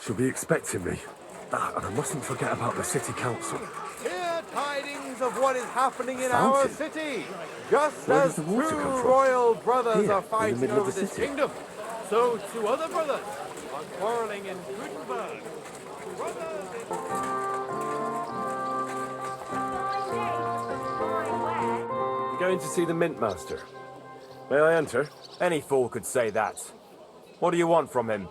She'll be expecting me. And I mustn't forget about the city council. Hear tidings of what is happening in Fountain? our city. Just Where as does the two water come from? royal brothers Here, are in the fighting middle of over the this city. kingdom, so two other brothers are quarreling in Kuttenberg. Brothers I'm going to see the mint master. May I enter? Any fool could say that. What do you want from him?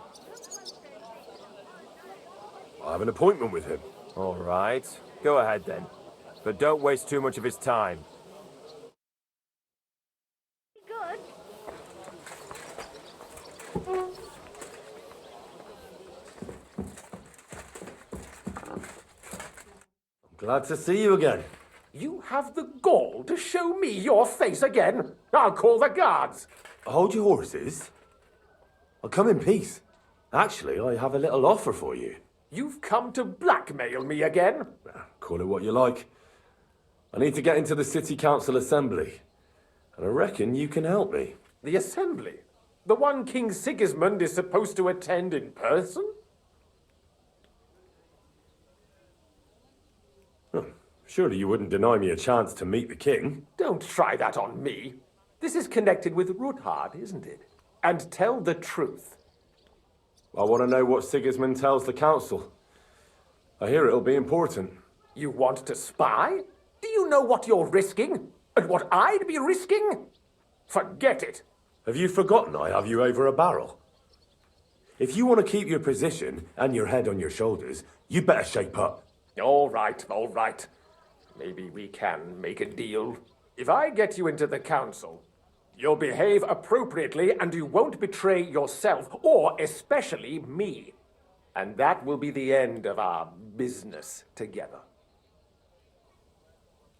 I have an appointment with him. All right. Go ahead then. But don't waste too much of his time. Good. Glad to see you again. You have the gall to show me your face again? I'll call the guards. Hold your horses. I'll come in peace. Actually, I have a little offer for you. You've come to blackmail me again? Call it what you like. I need to get into the city council assembly. And I reckon you can help me. The assembly? The one King Sigismund is supposed to attend in person? Surely you wouldn't deny me a chance to meet the king? Don't try that on me. This is connected with Ruthard, isn't it? And tell the truth. I want to know what Sigismund tells the council. I hear it'll be important. You want to spy? Do you know what you're risking? And what I'd be risking? Forget it. Have you forgotten I have you over a barrel? If you want to keep your position and your head on your shoulders, you better shape up. All right, all right. Maybe we can make a deal. If I get you into the council, you'll behave appropriately and you won't betray yourself, or especially me. And that will be the end of our business together.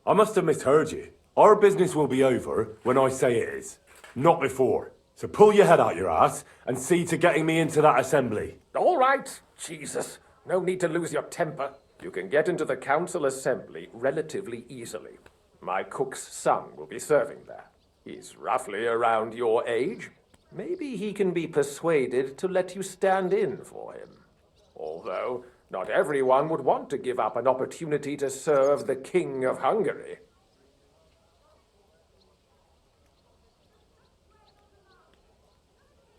I must have misheard you. Our business will be over when I say it is, not before. So pull your head out your ass and see to getting me into that assembly. All right, Jesus. No need to lose your temper. You can get into the council assembly relatively easily. My cook's son will be serving there. He's roughly around your age. Maybe he can be persuaded to let you stand in for him. Although, not everyone would want to give up an opportunity to serve the King of Hungary.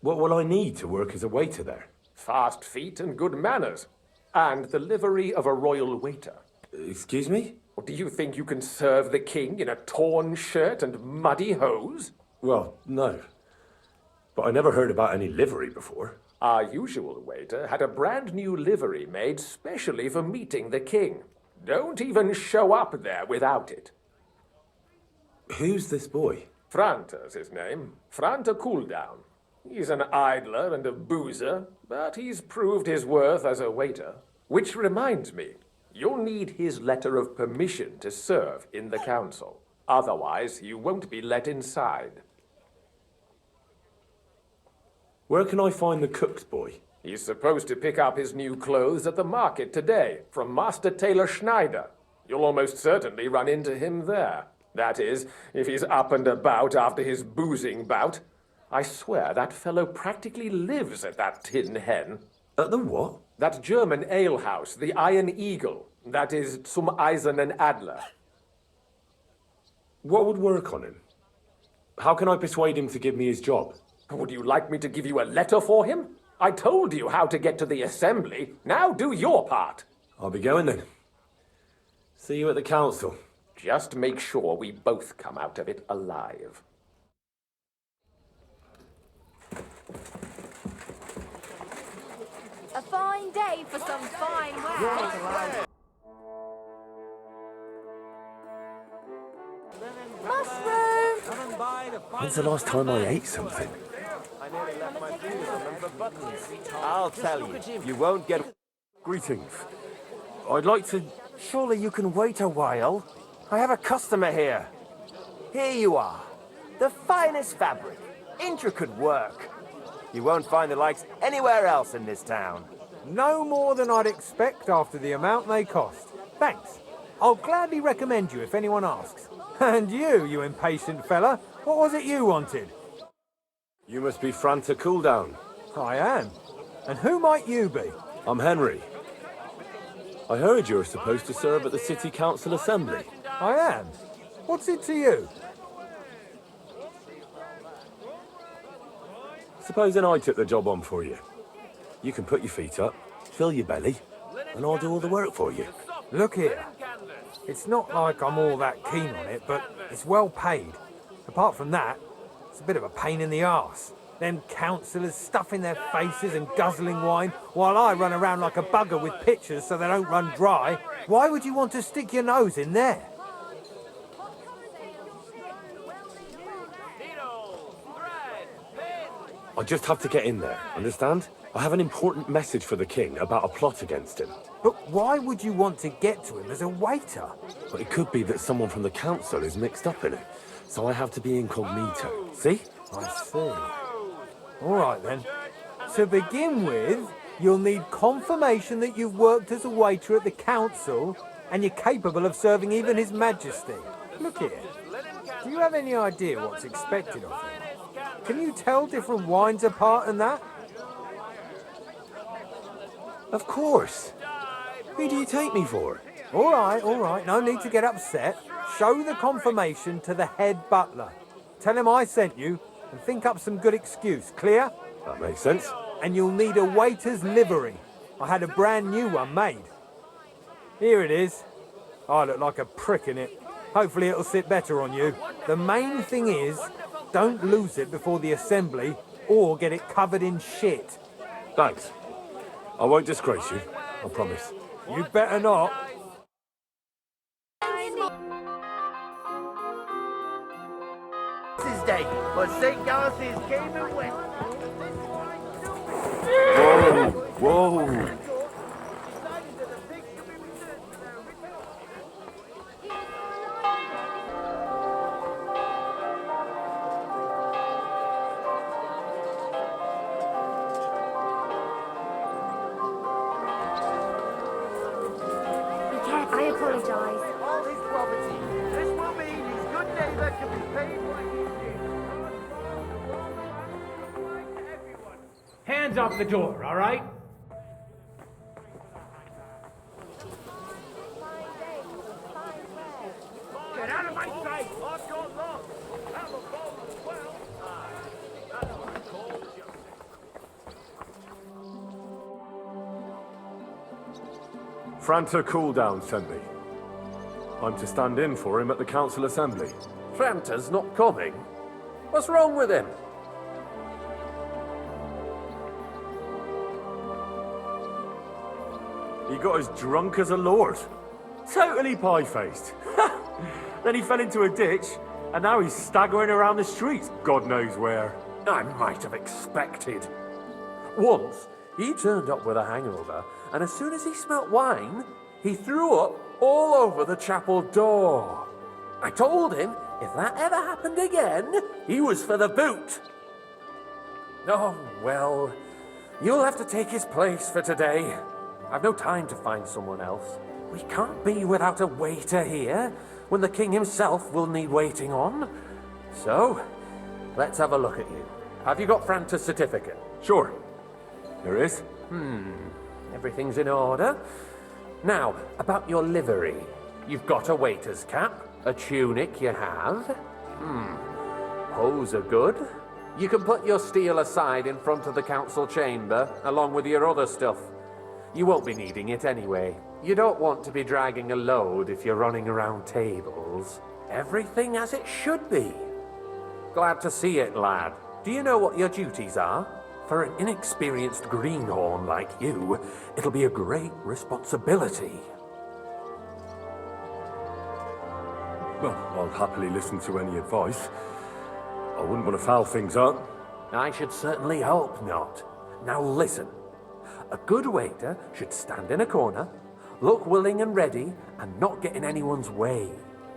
What will I need to work as a waiter there? Fast feet and good manners. And the livery of a royal waiter. Excuse me? Or do you think you can serve the king in a torn shirt and muddy hose? Well, no. But I never heard about any livery before. Our usual waiter had a brand new livery made specially for meeting the king. Don't even show up there without it. Who's this boy? Franta's his name. Franta Cooldown. He's an idler and a boozer, but he's proved his worth as a waiter. Which reminds me, you'll need his letter of permission to serve in the council. Otherwise, you won't be let inside. Where can I find the cook's boy? He's supposed to pick up his new clothes at the market today from Master Tailor Schneider. You'll almost certainly run into him there. That is, if he's up and about after his boozing bout. I swear that fellow practically lives at that Tin Hen. At the what? That German alehouse, the Iron Eagle. That is Zum Eisernen Adler. What would work on him? How can I persuade him to give me his job? Would you like me to give you a letter for him? I told you how to get to the assembly. Now do your part. I'll be going then. See you at the council. Just make sure we both come out of it alive. A fine day for some fine wear. Mushroom! When's the last time I ate something? I'll tell you, you won't get... Greetings. I'd like to... Surely you can wait a while. I have a customer here. Here you are. The finest fabric. Intricate work. You won't find the likes anywhere else in this town. No more than I'd expect after the amount they cost. Thanks. I'll gladly recommend you if anyone asks. And you impatient fella, what was it you wanted? You must be Franta Cooldown. I am. And who might you be? I'm Henry. I heard you're supposed to serve at the City Council Assembly. I am. What's it to you? Supposing I took the job on for you. You can put your feet up, fill your belly, and I'll do all the work for you. Look here. It's not like I'm all that keen on it, but it's well paid. Apart from that, it's a bit of a pain in the arse. Them councillors stuffing their faces and guzzling wine, while I run around like a bugger with pitchers so they don't run dry. Why would you want to stick your nose in there? I just have to get in there, understand? I have an important message for the king about a plot against him. But why would you want to get to him as a waiter? But it could be that someone from the council is mixed up in it, so I have to be incognito. See? I see. All right then. To begin with, you'll need confirmation that you've worked as a waiter at the council and you're capable of serving even His Majesty. Look here. Do you have any idea what's expected of you? Can you tell different wines apart and that? Of course. Who do you take me for? All right. No need to get upset. Show the confirmation to the head butler. Tell him I sent you and think up some good excuse. Clear? That makes sense. And you'll need a waiter's livery. I had a brand new one made. Here it is. I look like a prick in it. Hopefully it'll sit better on you. The main thing is, don't lose it before the assembly or get it covered in shit. Thanks. I won't disgrace you, I promise. You better not. This day, but St. Gallus came and went. Whoa! I apologise. All his property. This will mean his good neighbour can be paid what he did. Hands off the door, all right? Get out of my sight! I've got lost! Have a ball as well! Aye, that's what I call justice. Franta Cooldown sent me. I'm to stand in for him at the council assembly. Franta's not coming? What's wrong with him? He got as drunk as a lord. Totally pie-faced. Then he fell into a ditch, and now he's staggering around the streets, God knows where. I might have expected. Once, he turned up with a hangover, and as soon as he smelt wine, he threw up all over the chapel door. I told him if that ever happened again, he was for the boot. Oh, well, you'll have to take his place for today. I've no time to find someone else. We can't be without a waiter here, when the king himself will need waiting on. So, let's have a look at you. Have you got Franta's certificate? Sure. There is. Everything's in order. Now, about your livery. You've got a waiter's cap, a tunic you have. Hose are good. You can put your steel aside in front of the council chamber, along with your other stuff. You won't be needing it anyway. You don't want to be dragging a load if you're running around tables. Everything as it should be. Glad to see it, lad. Do you know what your duties are? For an inexperienced greenhorn like you, it'll be a great responsibility. Well, I'll happily listen to any advice. I wouldn't want to foul things up. I should certainly hope not. Now listen. A good waiter should stand in a corner, look willing and ready, and not get in anyone's way.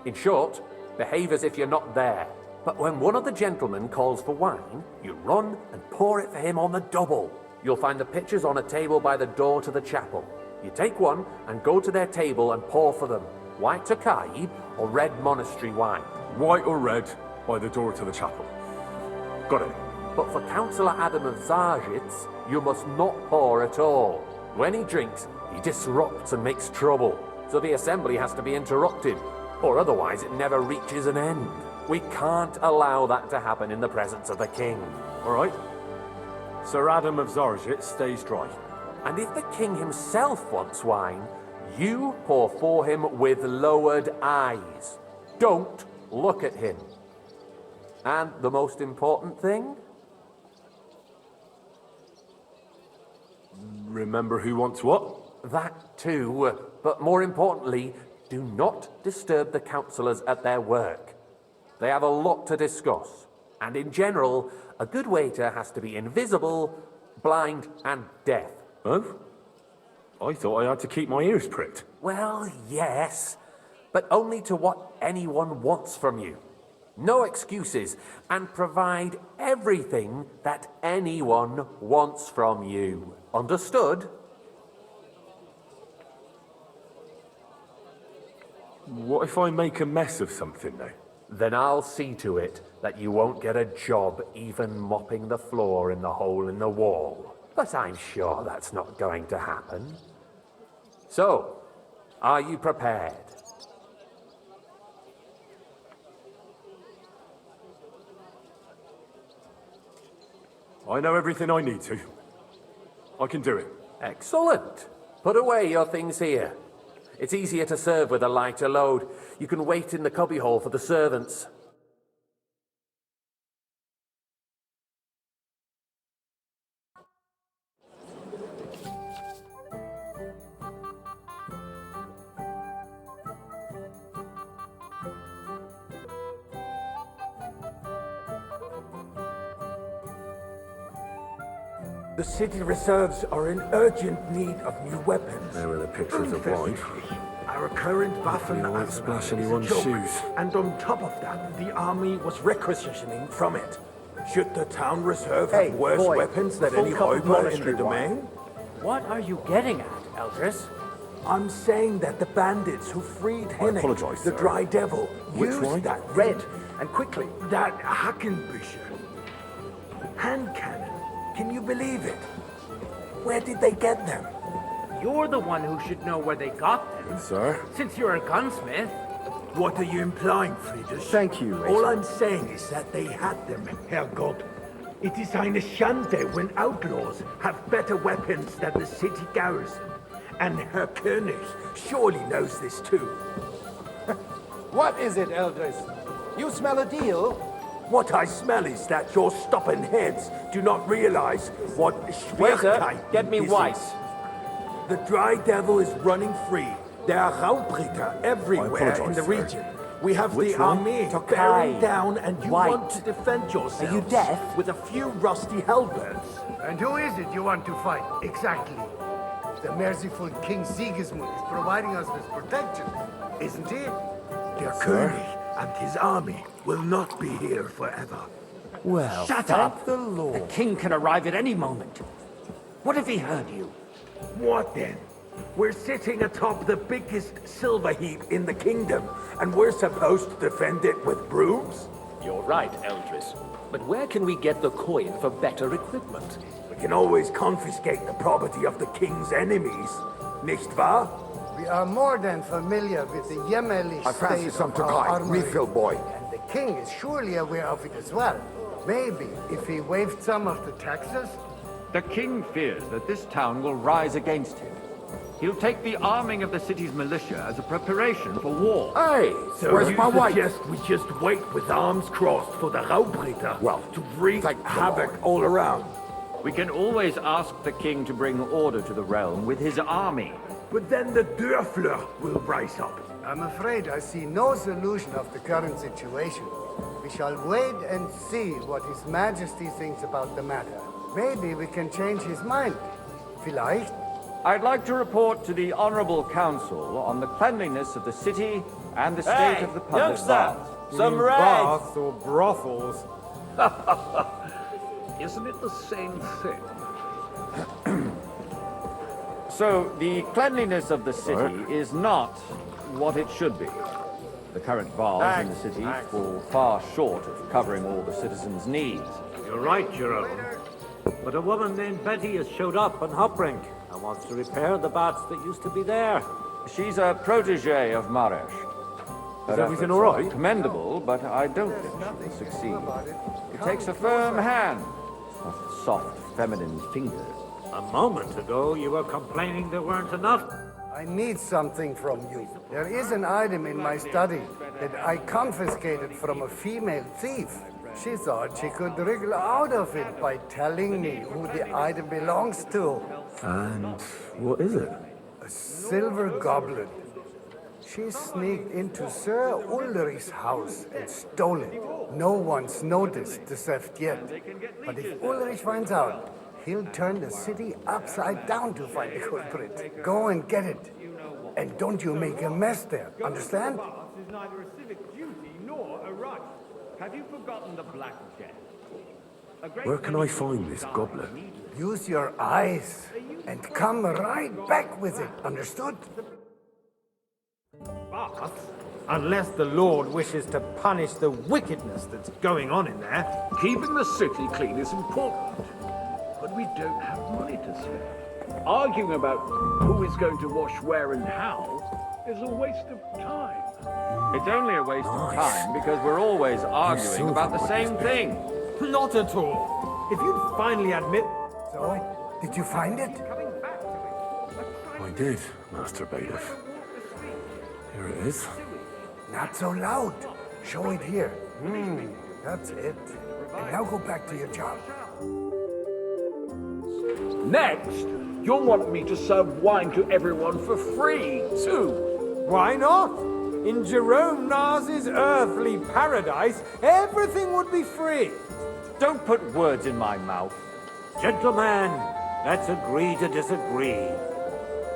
In short, behave as if you're not there. But when one of the gentlemen calls for wine, you run and pour it for him on the double. You'll find the pitchers on a table by the door to the chapel. You take one and go to their table and pour for them. White Tokai or red monastery wine. White or red, by the door to the chapel. Got it. But for Councillor Adam of Zarzhitz, you must not pour at all. When he drinks, he disrupts and makes trouble, so the assembly has to be interrupted, or otherwise it never reaches an end. We can't allow that to happen in the presence of the king. All right. Sir Adam of Zorjit stays dry. And if the king himself wants wine, you pour for him with lowered eyes. Don't look at him. And the most important thing? Remember who wants what? That too, but more importantly, do not disturb the councilors at their work. They have a lot to discuss, and in general, a good waiter has to be invisible, blind, and deaf. Oh? I thought I had to keep my ears pricked. Well, yes, but only to what anyone wants from you. No excuses, and provide everything that anyone wants from you. Understood? What if I make a mess of something, though? Then I'll see to it that you won't get a job even mopping the floor in the hole in the wall. But I'm sure that's not going to happen. So, are you prepared? I know everything I need to. I can do it. Excellent. Put away your things here. It's easier to serve with a lighter load. You can wait in the cubbyhole for the servants. The city reserves are in urgent need of new weapons. There are the pictures of wine. Our current Waffen You won't arsenal splash is a anyone's joke. shoes. And on top of that, the army was requisitioning from it. Should the town reserve have worse weapons than any Räuber in the domain? What are you getting at, Eldris? I'm saying that the bandits who freed Henning, apologize, the sir. Dry Devil, Which used one? that red, and quickly, that Hackenbücher. Hand cannon. Can you believe it? Where did they get them? You're the one who should know where they got them, Sir? since you're a gunsmith. What are you implying, Friedrich? Thank you, All I'm saying is that they had them, Herrgott. It is eine Schande when outlaws have better weapons than the city garrison. And Herr König surely knows this too. What is it, Eldris? You smell a deal? What I smell is that your stubborn heads do not realize what Schwierigkeit get me this white. is. The Dry Devil is running free. There are Raubritter everywhere in the region. We have Which the one? army Tokai. bearing down, and you White. want to defend yourselves. Are you deaf? With a few rusty halberds. And who is it you want to fight, exactly? The merciful King Sigismund is providing us with protection, isn't he? Der König and his army will not be here forever. Well, Shut up! The king can arrive at any moment. What if he heard you? What then? We're sitting atop the biggest silver heap in the kingdom, and we're supposed to defend it with brooms? You're right, Eldris. But where can we get the coin for better equipment? We can always confiscate the property of the king's enemies, nicht wahr? We are more than familiar with the Jämmerlich I fancy state some of our Tokai. armory. Refill, boy. And the king is surely aware of it as well. Maybe if he waived some of the taxes? The king fears that this town will rise against him. He'll take the arming of the city's militia as a preparation for war. Hey, So where's you my wife? suggest we just wait with arms crossed for the Raubritter Well, to wreak thank the havoc Lord. all around? We can always ask the king to bring order to the realm with his army. But then the Dörfler will rise up. I'm afraid I see no solution of the current situation. We shall wait and see what His Majesty thinks about the matter. Maybe we can change his mind. Vielleicht? I'd like to report to the Honorable Council on the cleanliness of the city and the state of the public baths. You mean baths or brothels? Isn't it the same thing? So, the cleanliness of the city is not what it should be. The current baths in the city fall far short of covering all the citizens' needs. You're right, Your Own. But a woman named Betty has showed up on Hopbrink and wants to repair the bats that used to be there. She's a protege of Maresh. Is everything all right? Commendable, but I don't think she'll succeed. It takes a firm hand, not soft, feminine fingers. A moment ago, you were complaining there weren't enough. I need something from you. There is an item in my study that I confiscated from a female thief. She thought she could wriggle out of it by telling me who the item belongs to. And what is it? A silver goblet. She sneaked into Sir Ulrich's house and stole it. No one's noticed the theft yet. But if Ulrich finds out, he'll turn the city upside down to find the culprit. Go and get it. And don't you make a mess there, understand? Is neither a civic duty nor a right. Have you forgotten the Black Death? Where can I find this goblet? Use your eyes and come right back with it, understood? But unless the Lord wishes to punish the wickedness that's going on in there. Keeping the city clean is important, but we don't have money to spare. Arguing about who is going to wash where and how is a waste of time. It's only a waste of time because we're always arguing about the same thing. Not at all. If you'd finally admit... So, did you find it? I did, Master Bailiff. Here it is. Not so loud. Show it here. That's it. And now go back to your job. Next, you'll want me to serve wine to everyone for free, too. Why not? In Jerome Nars's earthly paradise, everything would be free. Don't put words in my mouth. Gentlemen, let's agree to disagree.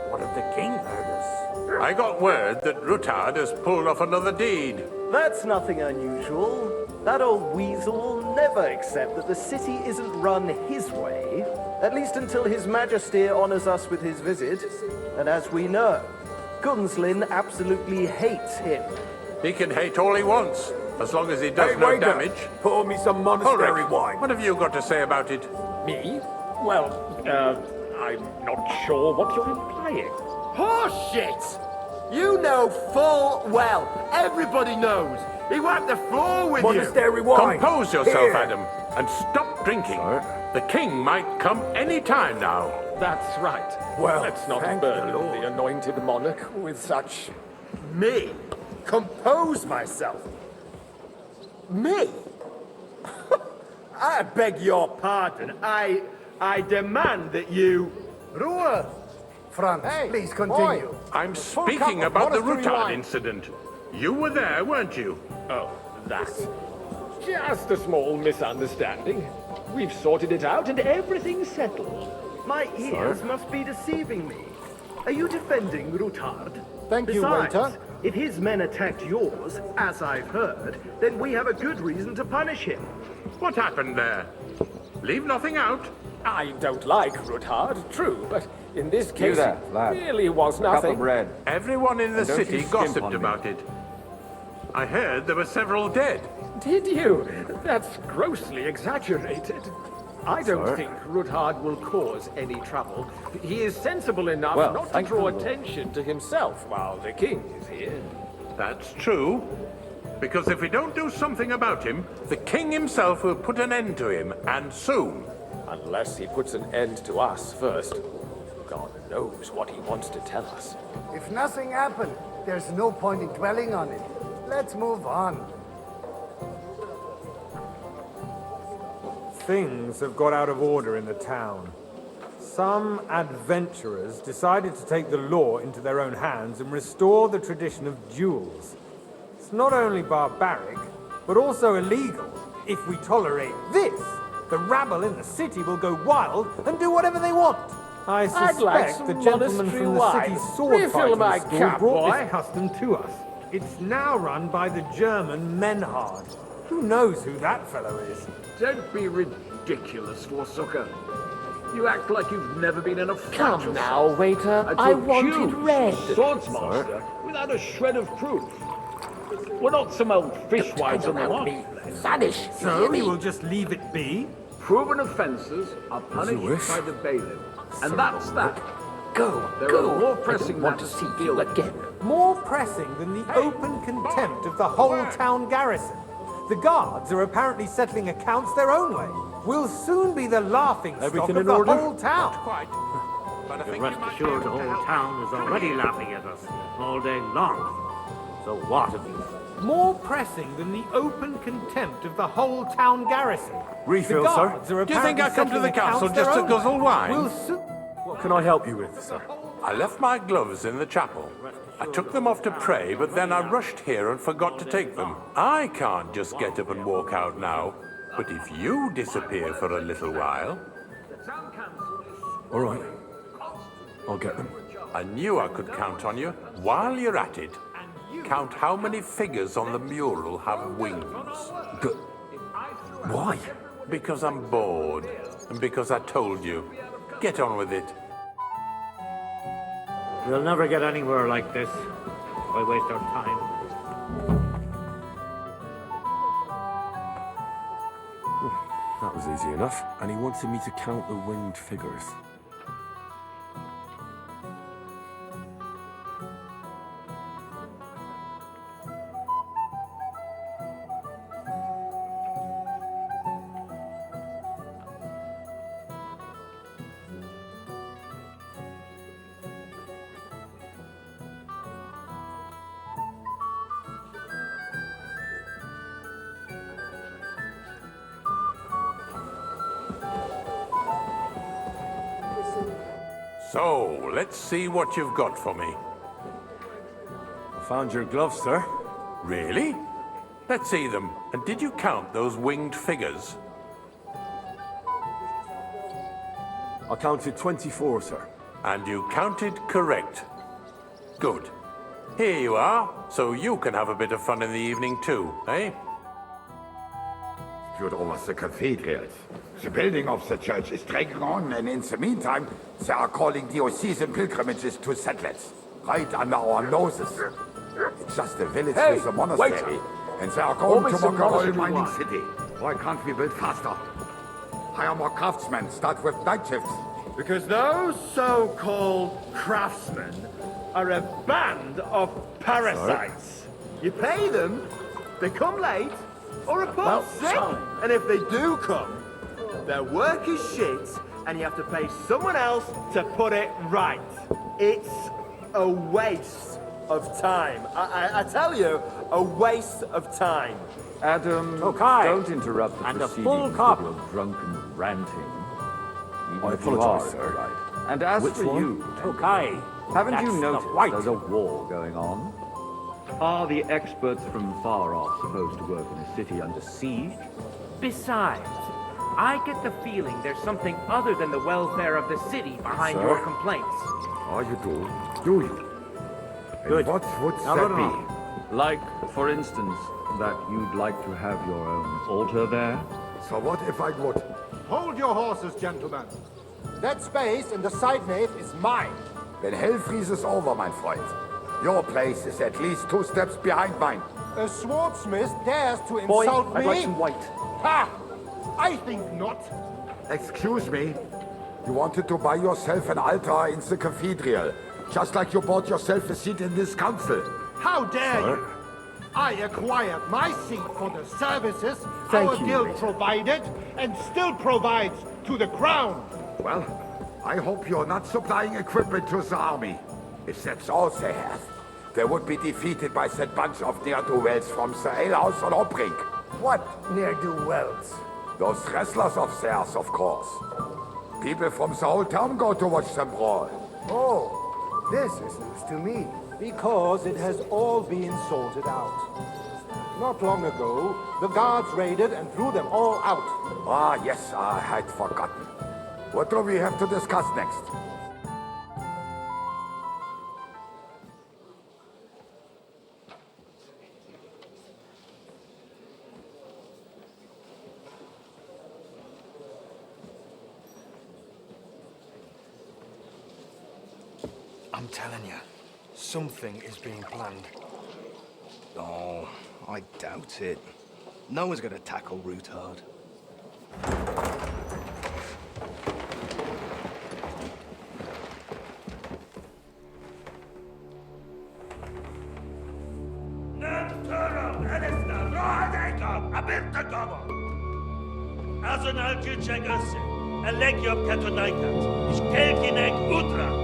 What if the king heard us? I got word that Rutard has pulled off another deed. That's nothing unusual. That old weasel will never accept that the city isn't run his way, at least until His Majesty honors us with his visit. And as we know, Gunslin absolutely hates him. He can hate all he wants, as long as he does no damage. Pour me some monastery Ulrich, wine. what have you got to say about it? Me? Well, I'm not sure what you're implying. Horseshit! You know full well. Everybody knows. He wiped the floor with Monastery wine. Compose yourself, Here. Adam, and stop drinking. The king might come any time now. That's right. Well, let's not thank burden the Lord. the anointed monarch with such... Me? Compose myself? Me? I beg your pardon. I demand that you... Ruhe! Franz, please continue. I'm speaking about the monastery Rutard wine. incident. You were there, weren't you? Oh, that. Just a small misunderstanding. We've sorted it out and everything's settled. My ears must be deceiving me. Are you defending Rutard? Thank you, Besides, waiter. if his men attacked yours, as I've heard, then we have a good reason to punish him. What happened there? Leave nothing out. I don't like Rutard, true, but in this You case there, it lad. really was Cup of nothing. bread. Everyone in the And don't you city skimp gossiped on me. about it. I heard there were several dead. Did you? That's grossly exaggerated. I don't think Rutard will cause any trouble. He is sensible enough Well, not to thank draw the Lord. attention to himself while the king is here. That's true. Because if we don't do something about him, the king himself will put an end to him, and soon. Unless he puts an end to us first. God knows what he wants to tell us. If nothing happened, there's no point in dwelling on it. Let's move on. Things have got out of order in the town. Some adventurers decided to take the law into their own hands and restore the tradition of duels. It's not only barbaric, but also illegal. If we tolerate this, the rabble in the city will go wild and do whatever they want. I I'd like suspect some the gentleman monastery from the wine. city's sword Refill my fighting school cup, brought boy. this custom to us. It's now run by the German Menhard. Who knows who that fellow is? Don't be ridiculous, Forsooker. You act like you've never been in a fight. Come now, waiter. And to I wanted accuse red. a swordsmaster without a shred of proof. We're not some old fishwives on the marketplace. Vanish. So you will just leave it be? Proven offences are punished by the bailiff. And that's that. Go, There are more pressing want to matters see to you deal with. again. More pressing than the open contempt of the whole town garrison. The guards are apparently settling accounts their own way. We'll soon be the laughing stock Everything of in the order? whole town. Quite. But I But think rest you might assured, be the able to whole help town is already laughing at us all day long. So what of you? More pressing than the open contempt of the whole town garrison. Refill, the sir. guards are Do you think apparently I come to the settling council accounts just their to own guzzle way. wine? We'll soon... What can I help you with, sir? I left my gloves in the chapel. I took them off to pray, but then I rushed here and forgot to take them. I can't just get up and walk out now. But if you disappear for a little while... All right. I'll get them. I knew I could count on you. While you're at it, count how many figures on the mural have wings. Good. Why? Because I'm bored, and because I told you. Get on with it. We'll never get anywhere like this. Why waste our time? That was easy enough. And he wanted me to count the winged figures. So, let's see what you've got for me. I found your gloves, sir. Really? Let's see them. And did you count those winged figures? I counted 24, sir. And you counted correct. Good. Here you are, so you can have a bit of fun in the evening too, eh? Should almost the cathedrals. The building of the church is dragging on, and in the meantime, they are calling diocesan pilgrimages to settlers, right under our noses. It's just a village with a monastery, and they are going to mock a oil mining city. Why can't we build faster? Hire more craftsmen, start with night shifts. Because those so-called craftsmen are a band of parasites. You pay them, they come late, or report sick. And if they do come, their work is shit, and you have to pay someone else to put it right. It's a waste of time. I tell you, a waste of time. Adam, Okay. don't interrupt the And a proceedings full with cup. your drunken ranting. Even I if you apologize, are sir. right. And as Which for one? you, Okay. haven't That's you the noticed white. there's a war going on? Are the experts from far off supposed to work in a city under siege? Besides, I get the feeling there's something other than the welfare of the city behind Sir? your complaints. Oh, you do? Do you? Good. And what would Now, that run be? on. Like, for instance, that you'd like to have your own altar there? So what if I would? Hold your horses, gentlemen. That space in the side nave is mine. Then hell freezes over, my friend. Your place is at least 2 steps behind mine. A swordsmith dares to Boy, insult me? I'd like some white. Ha! I think not. Excuse me? You wanted to buy yourself an altar in the cathedral, just like you bought yourself a seat in this council. How dare you? I acquired my seat for the services Thank our you, guild Major. provided and still provides to the crown. Well, I hope you're not supplying equipment to the army. If that's all they have, they would be defeated by that bunch of ne'er-do-wells from the alehouse on Obrink. What ne'er-do-wells? Those wrestlers of theirs, of course. People from the whole town go to watch them brawl. Oh, this is news to me. Because it has all been sorted out. Not long ago, the guards raided and threw them all out. Ah, yes, I had forgotten. What do we have to discuss next? I'm telling you, something is being planned. Oh, I doubt it. No one's gonna tackle Rootard. Azonal Küçek Össe, Elegiop Katonaikat, İşkelkinek Utra.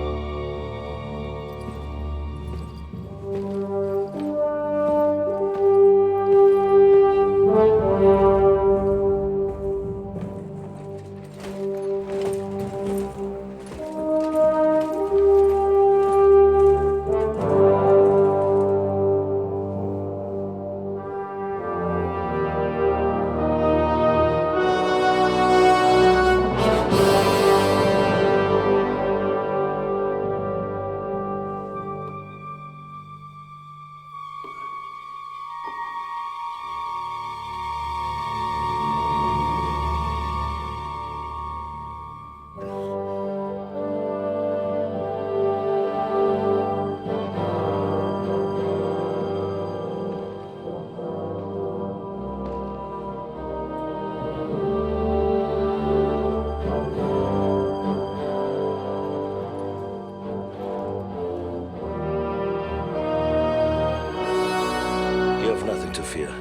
To fear,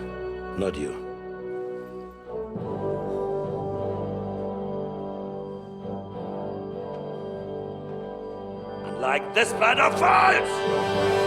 not you. Like this plan of falls!